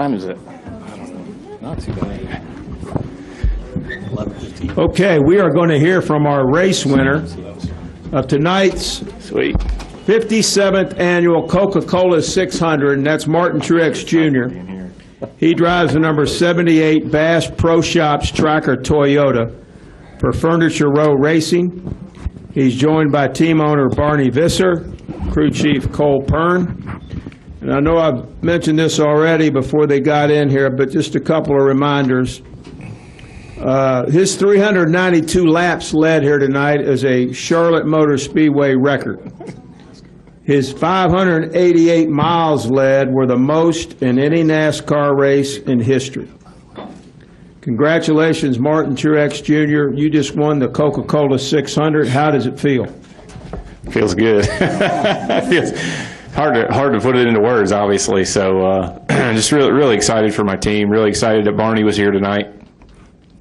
time is it? I don't know. Not too bad. 11:15. Okay, we are going to hear from our race winner of tonight's Sweet. 57th annual Coca-Cola 600, and that's Martin Truex Jr. He drives the number 78 Bass Pro Shops Tracker Toyota for Furniture Row Racing. He's joined by team owner Barry Visser, crew chief Cole Pearn. And I know I've mentioned this already before they got in here, but just a couple of reminders. His 392 laps led here tonight is a Charlotte Motor Speedway record. His 588 miles led were the most in any NASCAR race in history. Congratulations, Martin Truex Jr. You just won the Coca-Cola 600. How does it feel? Feels good. Feels hard to put it into words, obviously. So just really excited for my team. Really excited that Barney was here tonight.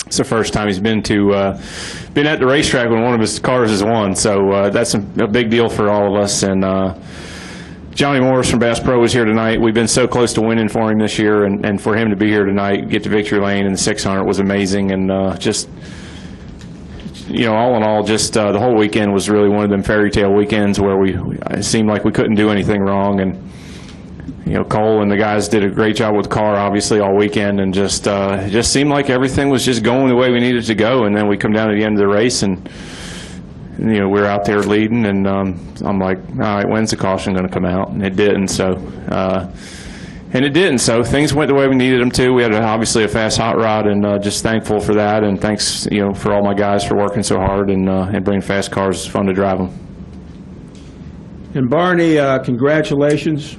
It's the first time he's been at the racetrack when one of his cars has won. So that's a big deal for all of us. And Johnny Morris from Bass Pro was here tonight. We've been so close to winning for him this year, and for him to be here tonight, get to victory lane in the 600 was amazing. And just, all in all, just the whole weekend was really one of them fairy tale weekends where it seemed like we couldn't do anything wrong. And Cole and the guys did a great job with the car, obviously, all weekend, and it just seemed like everything was just going the way we needed to go. And then we come down to the end of the race, and we were out there leading, and I'm like, all right, when's the caution going to come out? And it didn't. So things went the way we needed them to. We had obviously a fast hot rod, and just thankful for that. And thanks, for all my guys for working so hard and bringing fast cars. It's fun to drive them. And Barney, congratulations.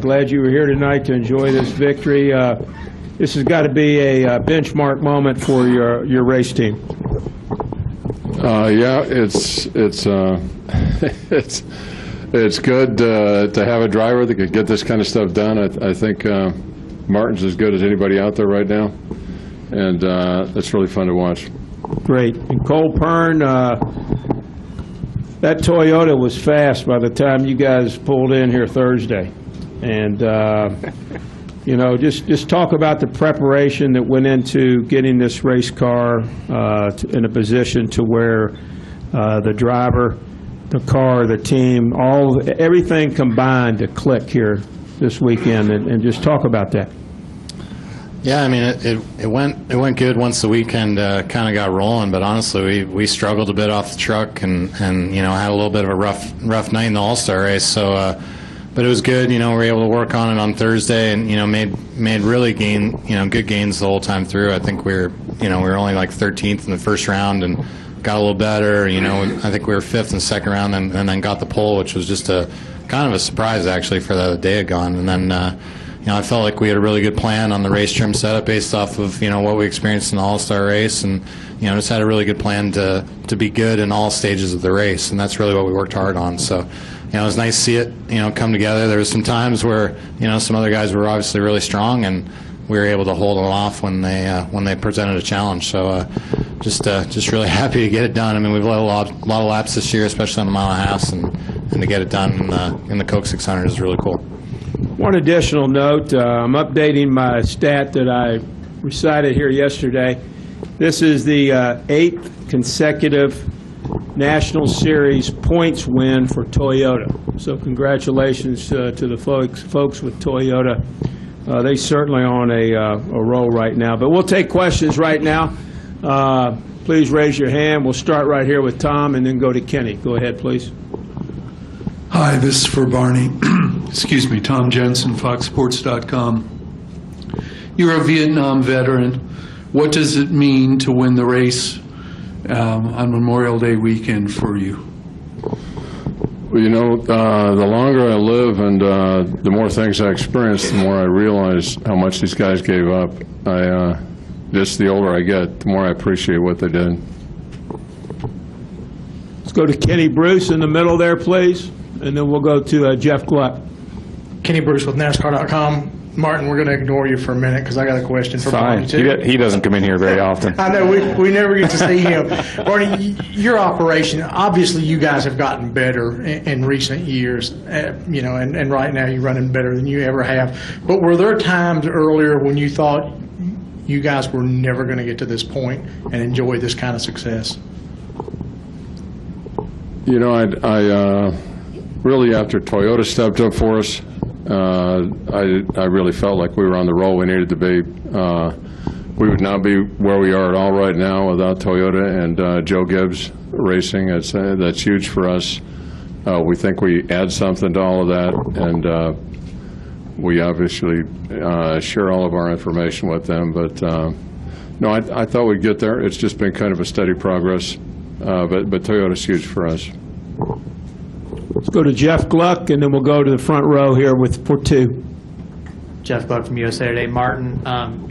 Glad you were here tonight to enjoy this victory. This has got to be a benchmark moment for your race team. Yeah, it's good to have a driver that could get this kind of stuff done. I think Martin's as good as anybody out there right now, and it's really fun to watch. Great. And Cole Pearn, that Toyota was fast by the time you guys pulled in here Thursday. And, just talk about the preparation that went into getting this race car in a position to where the driver, the car, the team, everything combined to click here this weekend, and just talk about that. Yeah, I mean, it went good once the weekend kind of got rolling, but honestly, we struggled a bit off the truck and had a little bit of a rough night in the All-Star race. So, but it was good. We were able to work on it on Thursday, and made really good gains the whole time through. I think we were only like 13th in the first round and got a little better. I think we were 5th in the second round, and then got the pole, which was just a kind of a surprise actually for the day had gone. And then I felt like we had a really good plan on the race trim setup based off of what we experienced in the All-Star race, and just had a really good plan to be good in all stages of the race, and that's really what we worked hard on. So it was nice to see it come together. There was some times where some other guys were obviously really strong, and we were able to hold them off when they presented a challenge. So just really happy to get it done. I mean, we've led a lot of laps this year, especially on the mile and a half, and to get it done in the Coke 600 is really cool. One additional note, I'm updating my stat that I recited here yesterday. This is the 8th consecutive National Series points win for Toyota. So congratulations to the folks with Toyota. They certainly on a roll right now. But we'll take questions right now. Please raise your hand. We'll start right here with Tom and then go to Kenny. Go ahead, please. Hi, this is for Barney. Excuse me, Tom Jensen, FoxSports.com. You're a Vietnam veteran. What does it mean to win the race on Memorial Day weekend for you? Well, the longer I live and the more things I experience, the more I realize how much these guys gave up. Just the older I get, the more I appreciate what they did. Let's go to Kenny Bruce in the middle there, please, and then we'll go to Jeff Gluck. Kenny Bruce with NASCAR.com. Martin, we're going to ignore you for a minute because I got a question for Barney, Fine. too. He doesn't come in here very often. I know, we never get to see him. Barney, your operation, obviously you guys have gotten better in recent years, and right now you're running better than you ever have. But were there times earlier when you thought you guys were never going to get to this point and enjoy this kind of success? You know, I really, after Toyota stepped up for us, I really felt like we were on the roll we needed to be. We would not be where we are at all right now without Toyota and Joe Gibbs Racing. That's huge for us. We think we add something to all of that, and we obviously share all of our information with them. But no, I thought we'd get there. It's just been kind of a steady progress. But Toyota's huge for us. Let's go to Jeff Gluck, and then we'll go to the front row here for two. Jeff Gluck from USA Today. Martin,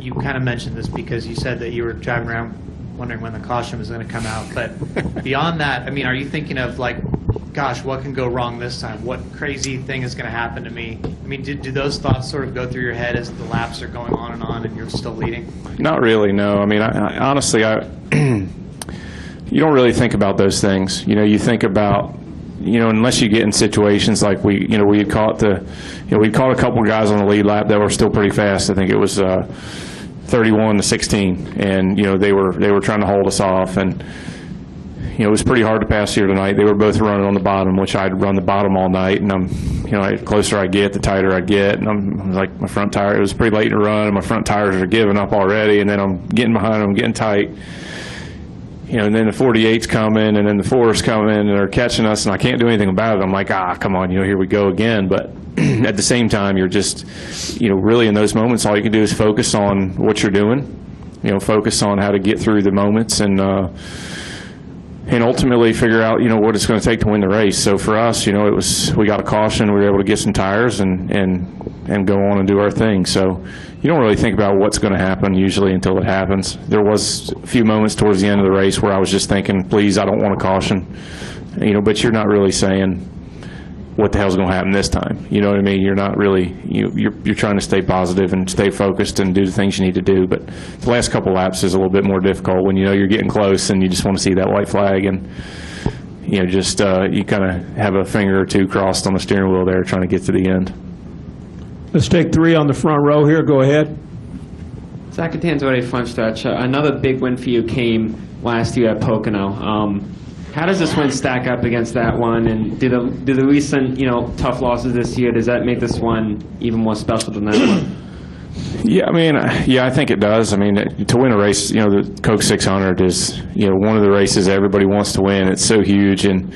you kind of mentioned this because you said that you were driving around wondering when the caution was going to come out. But beyond that, I mean, are you thinking of like, gosh, what can go wrong this time? What crazy thing is going to happen to me? I mean, do those thoughts sort of go through your head as the laps are going on and you're still leading? Not really, no. I mean, I honestly, you don't really think about those things. You know, you think about, unless you get in situations like we had caught we'd caught a couple of guys on the lead lap that were still pretty fast. I think it was 31-16, and they were trying to hold us off, and it was pretty hard to pass here tonight. They were both running on the bottom, which I'd run the bottom all night, and the closer I get, the tighter I get, and I'm like, my front tire, it was pretty late in the run, and my front tires are giving up already, and then I'm getting behind them, getting tight. And then the 48's coming, and then the 4's coming, and they're catching us, and I can't do anything about it. I'm like, come on, here we go again. But at the same time, you're just, really in those moments, all you can do is focus on what you're doing, focus on how to get through the moments, and ultimately figure out, what it's going to take to win the race. So for us, we got a caution, we were able to get some tires and go on and do our thing. So you don't really think about what's going to happen usually until it happens. There was a few moments towards the end of the race where I was just thinking, please, I don't want a caution. But you're not really saying what the hell's going to happen this time. You know what I mean? You're not really, you're trying to stay positive and stay focused and do the things you need to do. But the last couple laps is a little bit more difficult when you're getting close and you just want to see that white flag, and you kind of have a finger or two crossed on the steering wheel there trying to get to the end. Let's take three on the front row here. Go ahead. Zach Tanzoni, front stretch. Another big win for you came last year at Pocono. How does this win stack up against that one? And do the recent, tough losses this year, does that make this one even more special than that one? Yeah, I mean, I think it does. I mean, to win a race, the Coke 600 is, one of the races everybody wants to win. It's so huge, and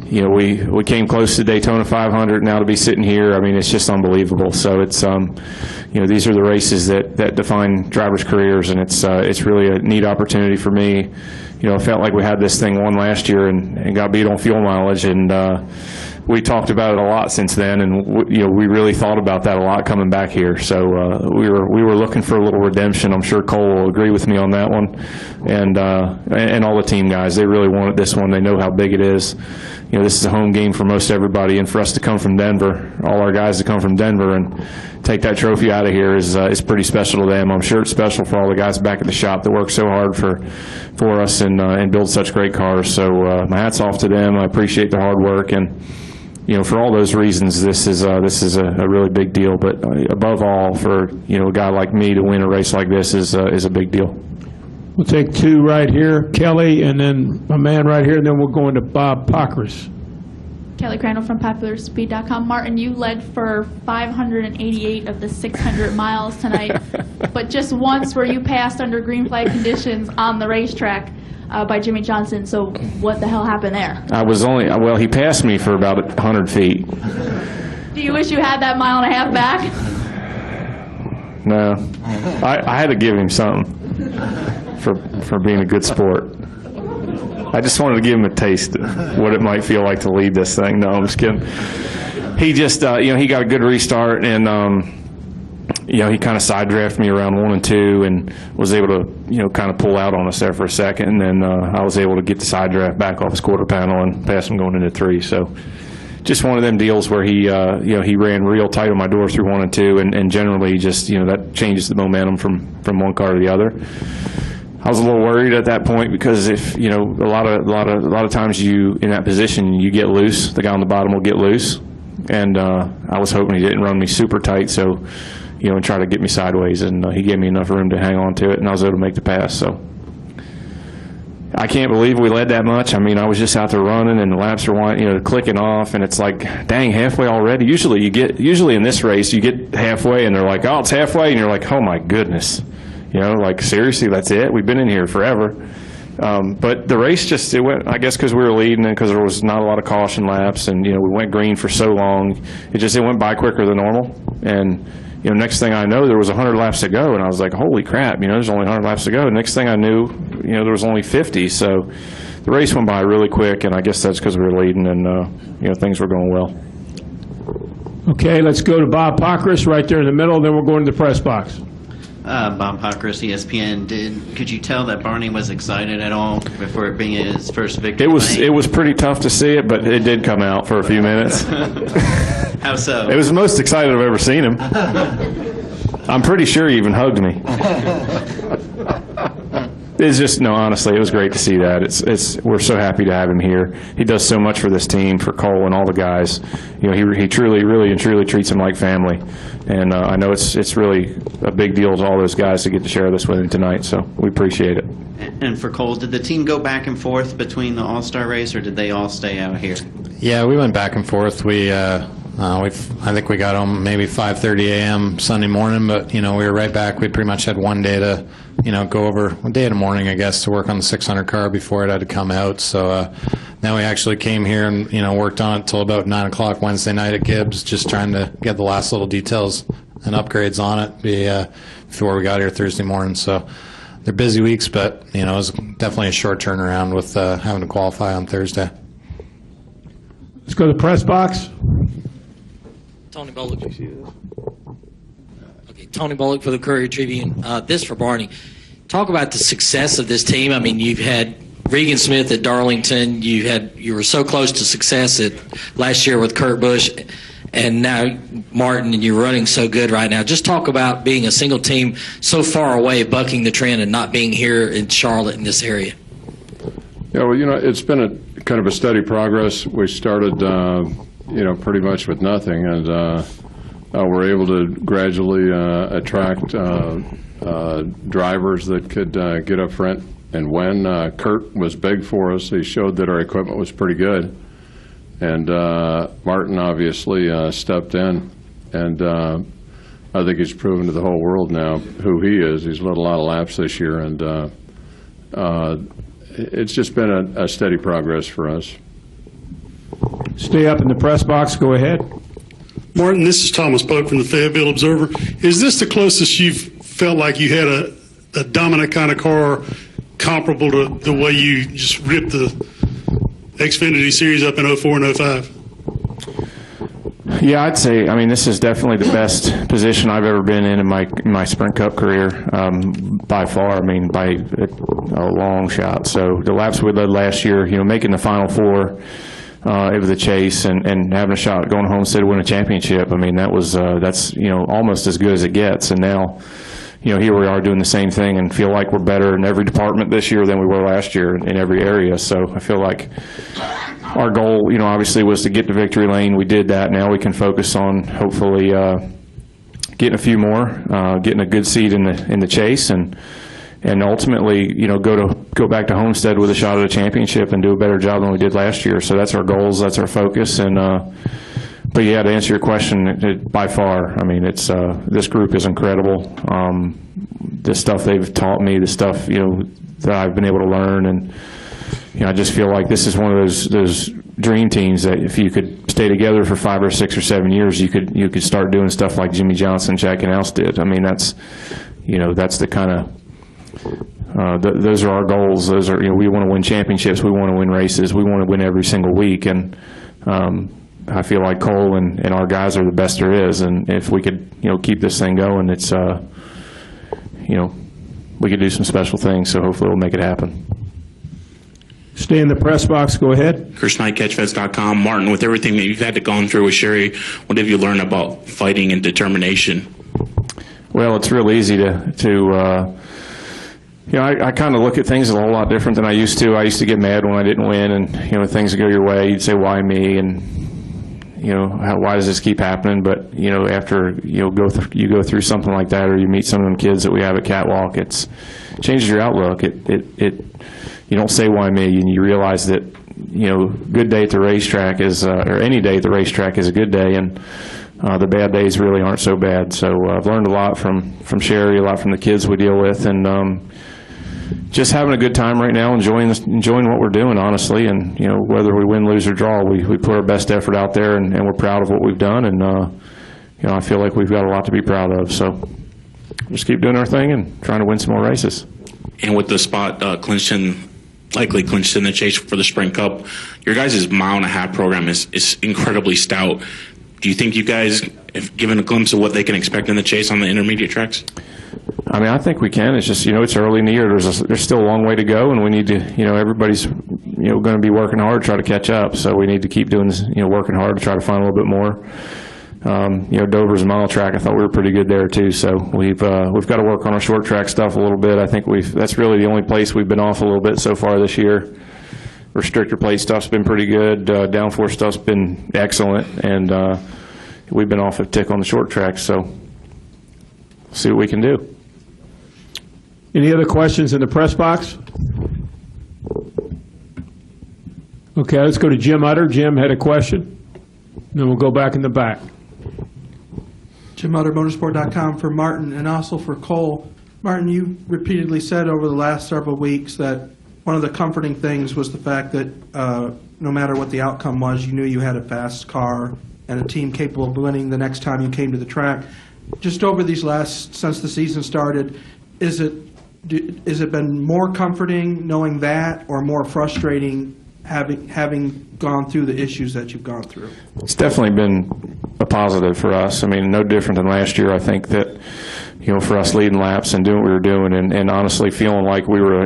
we came close to Daytona 500. Now to be sitting here, I mean, it's just unbelievable. So it's, these are the races that define drivers' careers, and it's really a neat opportunity for me. I felt like we had this thing won last year and got beat on fuel mileage, and we talked about it a lot since then, and we really thought about that a lot coming back here. So we were looking for a little redemption. I'm sure Cole will agree with me on that one, and all the team guys. They really wanted this one. They know how big it is. This is a home game for most everybody, and for us to come from Denver, all our guys to come from Denver and take that trophy out of here is pretty special to them. I'm sure it's special for all the guys back at the shop that work so hard for us and build such great cars. So my hat's off to them. I appreciate their hard work, and for all those reasons, this is a really big deal. But above all, for a guy like me to win a race like this is a big deal. We'll take two right here, Kelly, and then my man right here, and then we'll go into Bob Pockers. Kelly Crandall from PopularSpeed.com. Martin, you led for 588 of the 600 miles tonight, but just once were you passed under green flag conditions on the racetrack by Jimmie Johnson. So what the hell happened there? He passed me for about 100 feet. Do you wish you had that mile and a half back? No. I had to give him something for being a good sport. I just wanted to give him a taste of what it might feel like to lead this thing. No, I'm just kidding. He just, he got a good restart, and, he kind of side drafted me around 1 and 2 and was able to, kind of pull out on us there for a second. And then I was able to get the side draft back off his quarter panel and pass him going into 3. So just one of them deals where he ran real tight on my door through 1 and 2, and generally just, that changes the momentum from one car to the other. I was a little worried at that point because if, a lot of times in that position, you get loose, the guy on the bottom will get loose, and I was hoping he didn't run me super tight, so, and try to get me sideways, and he gave me enough room to hang on to it, and I was able to make the pass, so. I can't believe we led that much. I mean, I was just out there running, and the laps are clicking off, and it's like, dang, halfway already. Usually in this race, you get halfway, and they're like, oh, it's halfway, and you're like, oh my goodness, like seriously, that's it. We've been in here forever. But the race it went. I guess because we were leading, and because there was not a lot of caution laps, and we went green for so long, it went by quicker than normal, and. Next thing I know, there was 100 laps to go, and I was like, holy crap, there's only 100 laps to go. Next thing I knew, there was only 50. So the race went by really quick, and I guess that's because we were leading and, things were going well. Okay, let's go to Bob Pockris right there in the middle, then we'll go into the press box. Bob Pockris, ESPN. Could you tell that Barney was excited at all before it being his first victory? It was pretty tough to see it, but it did come out for a few minutes. How so? It was the most excited I've ever seen him. I'm pretty sure he even hugged me. It's just, honestly, it was great to see that. We're so happy to have him here. He does so much for this team, for Cole and all the guys. He truly, really and truly treats them like family. And I know it's really a big deal to all those guys to get to share this with him tonight, so we appreciate it. And for Cole, did the team go back and forth between the All-Star race, or did they all stay out here? Yeah, we went back and forth. I think we got home maybe 5:30 a.m. Sunday morning, but we were right back. We pretty much had one day to go over, one day in the morning, I guess, to work on the 600 car before it had to come out. So then we actually came here and worked on it till about 9 o'clock Wednesday night at Gibbs, just trying to get the last little details and upgrades on it before we got here Thursday morning. So they're busy weeks, but it was definitely a short turnaround with having to qualify on Thursday. Let's go to the press box. Tony Bullock. Okay, Tony Bullock for the Courier Tribune. This for Barney. Talk about the success of this team. I mean, you've had Regan Smith at Darlington. You were so close to success last year with Kurt Busch, and now Martin, and you're running so good right now. Just talk about being a single team so far away, bucking the trend, and not being here in Charlotte in this area. Yeah, well, it's been a kind of a steady progress. We started, pretty much with nothing, and we're able to gradually attract drivers that could get up front and win. Kurt was big for us. He showed that our equipment was pretty good. And Martin obviously stepped in, and I think he's proven to the whole world now who he is. He's led a lot of laps this year, and it's just been a steady progress for us. Stay up in the press box. Go ahead. Martin, this is Thomas Pope from the Fayetteville Observer. Is this the closest you've felt like you had a dominant kind of car comparable to the way you just ripped the Xfinity Series up in 04 and 05? Yeah, I'd say, this is definitely the best position I've ever been in my Sprint Cup career, by far, by a long shot. So the laps we led last year, making the Final Four of the chase and having a shot at going home instead of winning a championship, that's almost as good as it gets. And now, here we are doing the same thing and feel like we're better in every department this year than we were last year in every area. So I feel like our goal, obviously was to get to victory lane. We did that. Now we can focus on hopefully getting a few more, getting a good seed in the chase, and ultimately, go back to Homestead with a shot at a championship and do a better job than we did last year. So that's our goals, that's our focus, and but yeah, to answer your question, by far, it's this group is incredible. The stuff they've taught me, the stuff that I've been able to learn, and I just feel like this is one of those dream teams that if you could stay together for 5 or 6 or 7 years, you could start doing stuff like Jimmie Johnson, Jack and Else did. That's that's the kind of those are our goals. Those are we want to win championships, we want to win races, we want to win every single week, and I feel like Cole and our guys are the best there is, and if we could keep this thing going, it's we could do some special things. So hopefully we'll make it happen. Stay in the press box. Go ahead. Chris Knight, CatchFest.com. Martin, with everything that you've had to go through with Sherry, what have you learned about fighting and determination? Well, it's real easy I kind of look at things a whole lot different than I used to. I used to get mad when I didn't win, and things would go your way. You'd say, "Why me?" And why does this keep happening? But after you go through something like that, or you meet some of them kids that we have at Catwalk, it changes your outlook. You don't say why me, and you realize that good day at the racetrack is, or any day at the racetrack is a good day, and the bad days really aren't so bad. So I've learned a lot from Sherry, a lot from the kids we deal with, and just having a good time right now, enjoying what we're doing, honestly. And whether we win, lose, or draw, we put our best effort out there, and we're proud of what we've done. And I feel like we've got a lot to be proud of. So just keep doing our thing and trying to win some more races. And with the spot likely clinched in the chase for the Spring Cup, your guys' mile-and-a-half program is incredibly stout. Do you think you guys have given a glimpse of what they can expect in the chase on the intermediate tracks? I think we can. It's just, it's early in the year. There's still a long way to go, and we need to, everybody's, going to be working hard to try to catch up. So we need to keep doing this, working hard to try to find a little bit more. Dover's mile track, I thought we were pretty good there too. So we've got to work on our short track stuff a little bit. I think that's really the only place we've been off a little bit so far this year. Restrictor plate stuff's been pretty good. Downforce stuff's been excellent, and we've been off a tick on the short track. So we'll see what we can do. Any other questions in the press box? Okay, let's go to Jim Utter. Jim had a question. Then we'll go back in the back. Jim Utter, motorsport.com, for Martin and also for Cole. Martin, you repeatedly said over the last several weeks that one of the comforting things was the fact that no matter what the outcome was, you knew you had a fast car and a team capable of winning the next time you came to the track. Just over these since the season started, is it been more comforting knowing that, or more frustrating having gone through the issues that you've gone through? It's definitely been a positive for us. No different than last year. I think that, for us leading laps and doing what we were doing, and honestly feeling like we were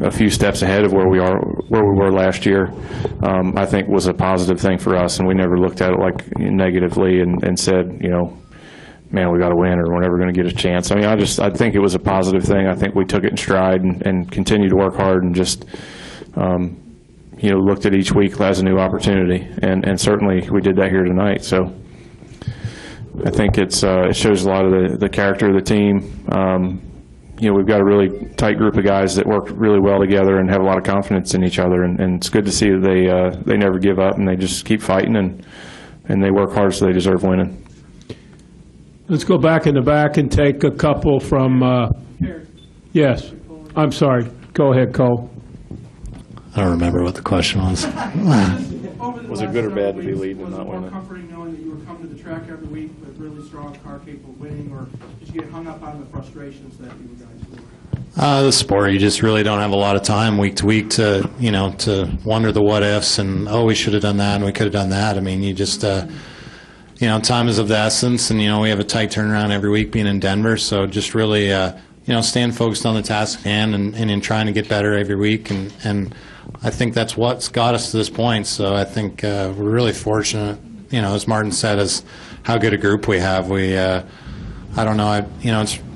a few steps ahead of where we were last year, I think was a positive thing for us, and we never looked at it like negatively and said, man, we got to win, or we're never going to get a chance. I think it was a positive thing. I think we took it in stride and continued to work hard and just, looked at each week as a new opportunity. And certainly we did that here tonight. So I think it shows a lot of the character of the team. We've got a really tight group of guys that work really well together and have a lot of confidence in each other. And it's good to see that they never give up, and they just keep fighting, and they work hard, so they deserve winning. Let's go back in the back and take a couple from, yes, I'm sorry. Go ahead, Cole. I don't remember what the question was. Was it good or bad to be leading and not winning? Was it more comforting knowing that you were coming to the track every week with really strong car capable of winning, or did you get hung up on the frustrations that you guys were? The sport, you just really don't have a lot of time week to week to wonder the what ifs and, we should have done that and we could have done that. You just, time is of the essence, and, we have a tight turnaround every week being in Denver, so just really, staying focused on the task at hand and in trying to get better every week, and I think that's what's got us to this point. So I think we're really fortunate, as Martin said, as how good a group we have. I don't know,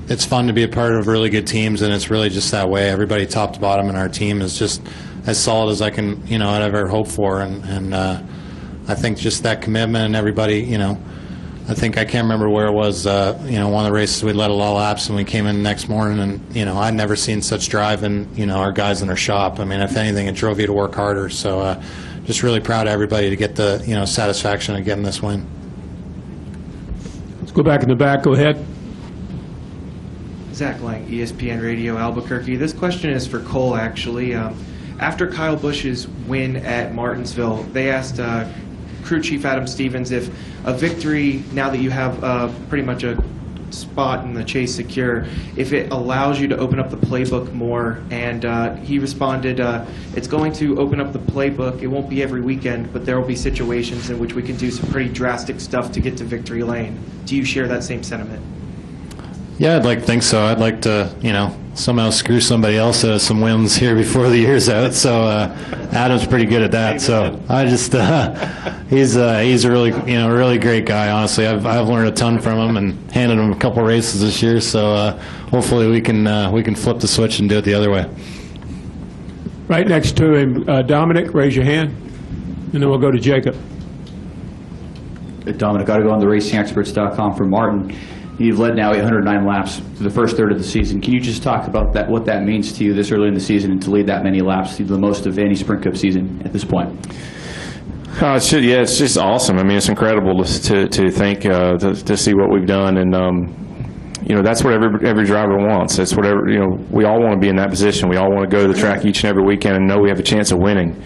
it's fun to be a part of really good teams, and it's really just that way. Everybody top to bottom in our team is just as solid as I can, I'd ever hope for, and I think just that commitment and everybody, I think I can't remember where it was, one of the races we led a lot of laps and we came in the next morning and, I'd never seen such drive in, our guys in our shop. If anything, it drove you to work harder. So just really proud of everybody to get the, satisfaction of getting this win. Let's go back in the back. Go ahead. Zach Lang, ESPN Radio Albuquerque. This question is for Cole, actually. After Kyle Busch's win at Martinsville, they asked crew chief Adam Stevens if a victory, now that you have pretty much a spot in the chase secure, if it allows you to open up the playbook more, and he responded, it's going to open up the playbook. It won't be every weekend, but there will be situations in which we can do some pretty drastic stuff to get to victory lane. Do you share that same sentiment? Yeah, I'd like to think so. I'd like to, somehow screw somebody else out of some wins here before the year's out. So Adam's pretty good at that. So I just, he's a really great guy. Honestly, I've learned a ton from him and handed him a couple races this year. So hopefully we can flip the switch and do it the other way. Right next to him, Dominic, raise your hand, and then we'll go to Jacob. Dominic, got to go on the racingexperts.com for Martin. You've led now 809 laps through the first third of the season. Can you just talk about that, what that means to you this early in the season and to lead that many laps through the most of any Sprint Cup season at this point? It's just awesome. I mean, it's incredible to think, to see what we've done, and that's what every driver wants. It's whatever, we all want to be in that position. We all want to go to the track each and every weekend and know we have a chance of winning.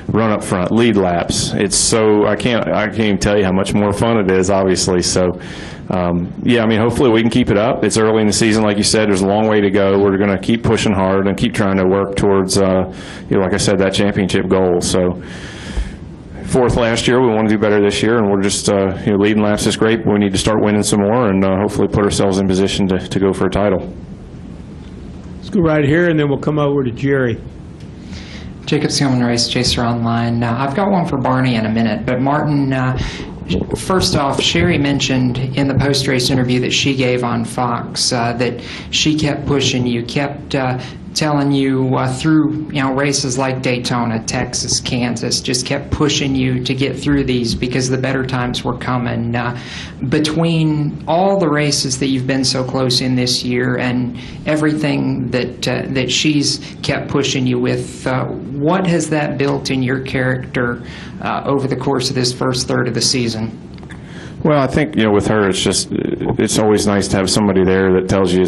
Run up front, lead laps. It's so, I can't even tell you how much more fun it is, obviously. So, hopefully we can keep it up. It's early in the season, like you said. There's a long way to go. We're going to keep pushing hard and keep trying to work towards, like I said, that championship goal. So, fourth last year, we want to do better this year, and we're just, leading laps is great, but we need to start winning some more and hopefully put ourselves in position to go for a title. Let's go right here, and then we'll come over to Jerry. Jacob Seelman, Race Chaser Online. I've got one for Barney in a minute, but Martin, first off, Sherry mentioned in the post-race interview that she gave on Fox that she kept pushing you, kept telling you through races like Daytona, Texas, Kansas, just kept pushing you to get through these because the better times were coming. Between all the races that you've been so close in this year and everything that she's kept pushing you with, what has that built in your character over the course of this first third of the season? Well, I think, with her, it's always nice to have somebody there that tells you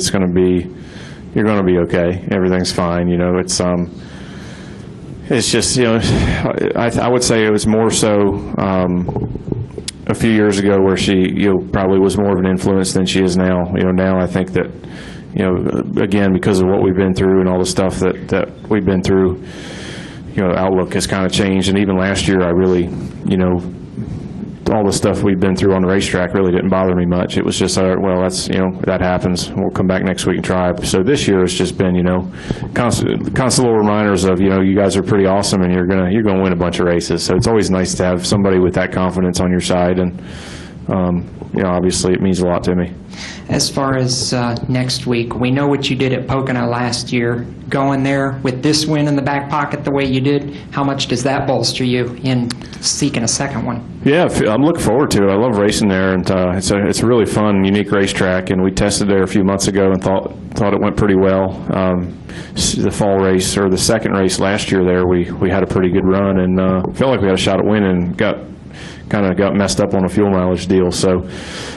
you're going to be okay. Everything's fine. It's just, I would say it was more so a few years ago where she, probably was more of an influence than she is now. Now I think that, again, because of what we've been through and all the stuff that we've been through, outlook has kind of changed. And even last year, I really, all the stuff we've been through on the racetrack really didn't bother me much. It was just, that's, that happens. We'll come back next week and try. So this year it's just been, constant little reminders of, you guys are pretty awesome and you're gonna win a bunch of races. So it's always nice to have somebody with that confidence on your side, and obviously it means a lot to me. As far as next week, we know what you did at Pocono last year. Going there with this win in the back pocket the way you did, how much does that bolster you in seeking a second one? Yeah, I'm looking forward to it. I love racing there, and it's a really fun, unique racetrack, and we tested there a few months ago and thought it went pretty well. The fall race, or the second race last year there, we had a pretty good run, and felt like we had a shot at winning, kind of got messed up on a fuel mileage deal. So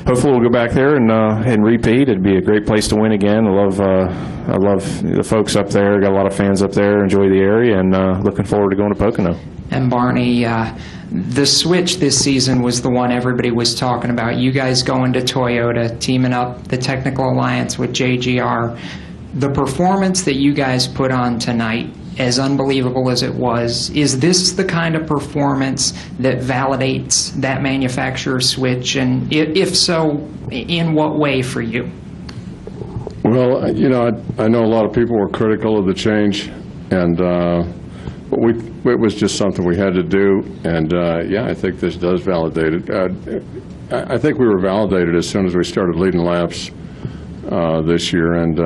hopefully we'll go back there and repeat. It'd be a great place to win again. I love the folks up there. Got a lot of fans up there. Enjoy the area, and looking forward to going to Pocono. And Barney, the switch this season was the one everybody was talking about. You guys going to Toyota, teaming up the technical alliance with JGR. The performance that you guys put on tonight, as unbelievable as it was, is this the kind of performance that validates that manufacturer switch? And if so, in what way for you? Well, I know a lot of people were critical of the change, and but it was just something we had to do, and I think this does validate it. I think we were validated as soon as we started leading laps this year, and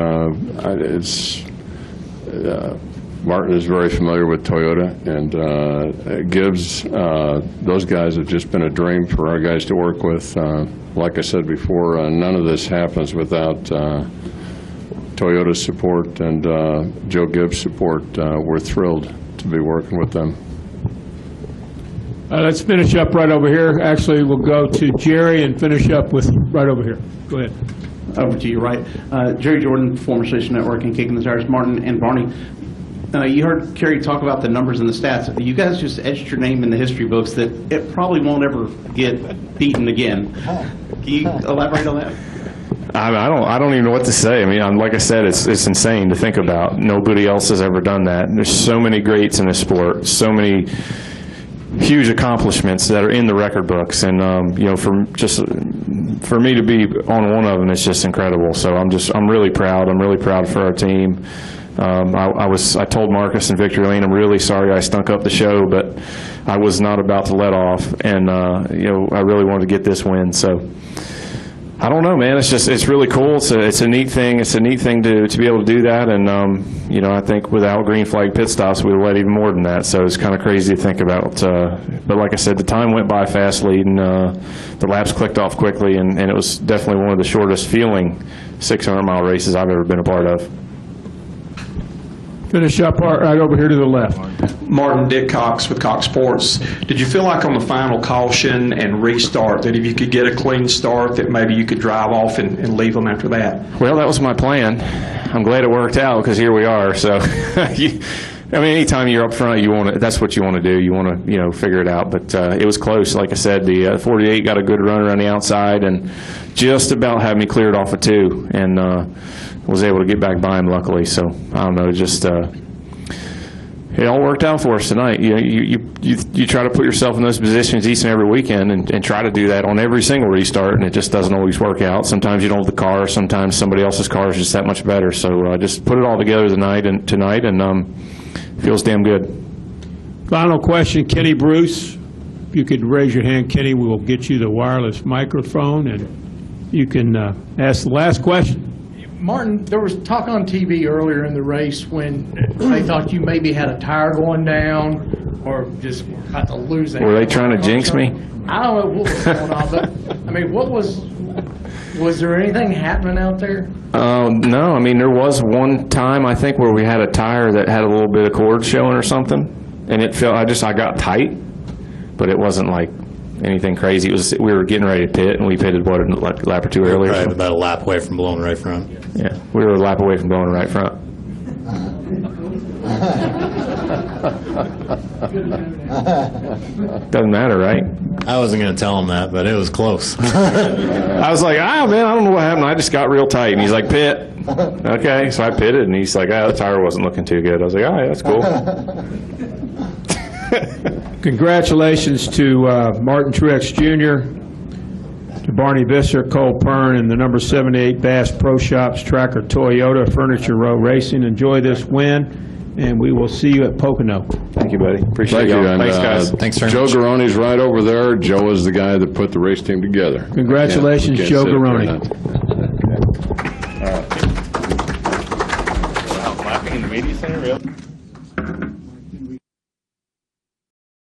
Martin is very familiar with Toyota, and Gibbs, those guys have just been a dream for our guys to work with. Like I said before, none of this happens without Toyota's support and Joe Gibbs' support. We're thrilled to be working with them. Let's finish up right over here. Actually, we'll go to Jerry and finish up with right over here. Go ahead. Over to you, right. Jerry Jordan, former Station Network and Kicking the Tires. Martin and Barney, you heard Kerry talk about the numbers and the stats. You guys just etched your name in the history books that it probably won't ever get beaten again. Can you elaborate on that? I don't even know what to say. I mean, like I said, it's insane to think about. Nobody else has ever done that. There's so many greats in this sport, so many huge accomplishments that are in the record books, and for me to be on one of them, it's just incredible. So I'm really proud. I'm really proud for our team. I told Marcus and Victory Lane, I'm really sorry I stunk up the show, but I was not about to let off, and I really wanted to get this win. So I don't know, man. It's really cool. It's a neat thing. It's a neat thing to be able to do that, and I think without green flag pit stops, we would have led even more than that. So it's kind of crazy to think about. But like I said, the time went by fastly, and the laps clicked off quickly, and it was definitely one of the shortest feeling 600-mile races I've ever been a part of. Finish up right over here to the left. Martin, Dick Cox with Cox Sports. Did you feel like on the final caution and restart that if you could get a clean start that maybe you could drive off and leave them after that? Well, that was my plan. I'm glad it worked out because here we are. So, anytime you're up front, that's what you want to do. You want to, figure it out. But it was close. Like I said, the 48 got a good run around the outside and just about had me cleared off of 2, and was able to get back by him luckily. So I don't know, just it all worked out for us tonight. You try to put yourself in those positions each and every weekend, and try to do that on every single restart, and it just doesn't always work out. Sometimes you don't have the car. Sometimes somebody else's car is just that much better. So just put it all together tonight, and feels damn good. Final question, Kenny Bruce. If you could raise your hand, Kenny, we will get you the wireless microphone, and you can ask the last question. Martin, there was talk on TV earlier in the race when they thought you maybe had a tire going down or just about to lose that. Were they trying to jinx me? I don't know what was going on, but was there anything happening out there? No, there was one time I think where we had a tire that had a little bit of cord showing or something, and it felt I got tight, but it wasn't like anything crazy. We were getting ready to pit, and we pitted a lap or 2 earlier. Right, about a lap away from blowing right front. Yeah, we were a lap away from blowing right front. Doesn't matter, right? I wasn't going to tell him that, but it was close. I was like, man, I don't know what happened. I just got real tight. And he's like, pit. Okay, so I pitted, and he's like, the tire wasn't looking too good. I was like, all right, that's cool. Congratulations to Martin Truex Jr., to Barney Visser, Cole Pearn, and the number 78 Bass Pro Shops Tracker Toyota Furniture Row Racing. Enjoy this win, and we will see you at Pocono. Thank you, buddy. Appreciate Thank y'all. you. And, thanks, guys. Thanks very Joe much. Garoni's right over there. Joe is the guy that put the race team together. Congratulations, We can't Joe sit up here Garoni. now. Laughing in the media center, really?